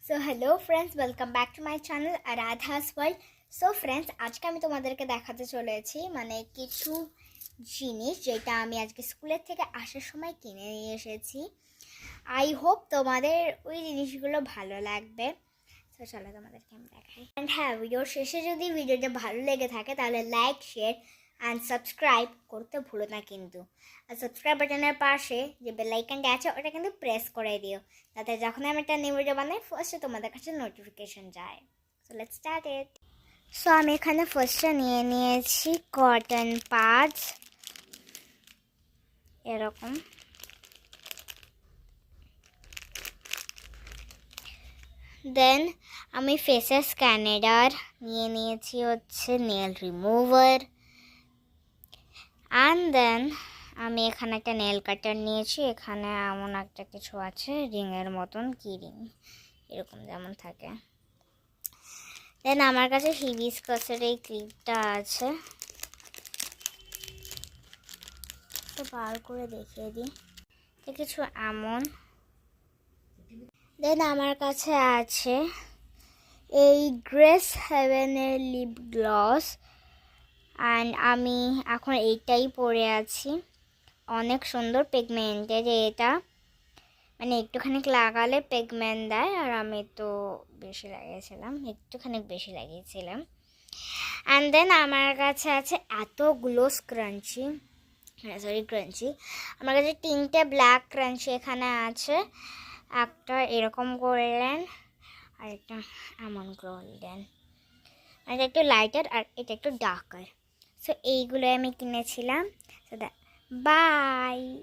So hello friends, welcome back to my channel Aradha's world. So friends, আজকে আমি তোমাদেরকে দেখাতে চলেছি কিছু জিনিস যেটা আমি আজকে স্কুলের থেকে আসার সময় কিনে নিয়ে এসেছি। আই হোপ তোমাদের ওই জিনিসগুলো ভালো লাগবে। তো চলো তোমাদেরকে আমি দেখাই। অ্যান্ড হ্যাঁ, ভিডিওর শেষে যদি ভিডিওটা ভালো লেগে থাকে তাহলে লাইক, শেয়ার অ্যান্ড সাবস্ক্রাইব করতে ভুলো না কিন্তু। আর সাবস্ক্রাইব বাটনের পাশে যে বেল আইকনটা আছে ওটা কিন্তু প্রেস করে দিও, তাতে যখন আমি একটা নিউ ভিডিও বানাই ফার্স্টে তোমাদের কাছে নোটিফিকেশন যায়। So let's start it. So আমি এখানে ফার্স্টে নিয়ে নিয়েছি কটন পাডস এরকম। দেন আমি ফেসেস ক্যানাডার নিয়ে নিয়েছি হচ্ছে নেল রিমুভার। অ্যান্ড দেন আমি এখানে একটা নেল কাটার নিয়েছি। এখানে এমন একটা কিছু আছে রিংয়ের মতন, কি রিং এরকম যেমন থাকে। দেন আমার কাছে হিবিস্কাসের এই ক্লিপটা আছে, তো বার করে দেখিয়ে দিই। তো কিছু এমন। দেন আমার কাছে আছে এই গ্রেস হেভেনের লিপ গ্লস, অ্যান্ড আমি এখন এইটাই পরে আছি। অনেক সুন্দর পিগমেন্টেড এটা, একটুখানি লাগালে পিগমেন্ট দেয়, আর আমি তো একটুখানি বেশি লাগিয়েছিলাম। অ্যান্ড দেন আমার কাছে আছে এতগুলো ক্রাঞ্চি, আমার কাছে 3টে ব্ল্যাক ক্রাঞ্চি এখানে আছে। একটা এরকম গোল্ডেন আর একটা এমন গোল্ডেন, আর একটু লাইটার আর এটা একটু ডার্কার। সো এইগুলো আমি কিনেছিলাম। So by.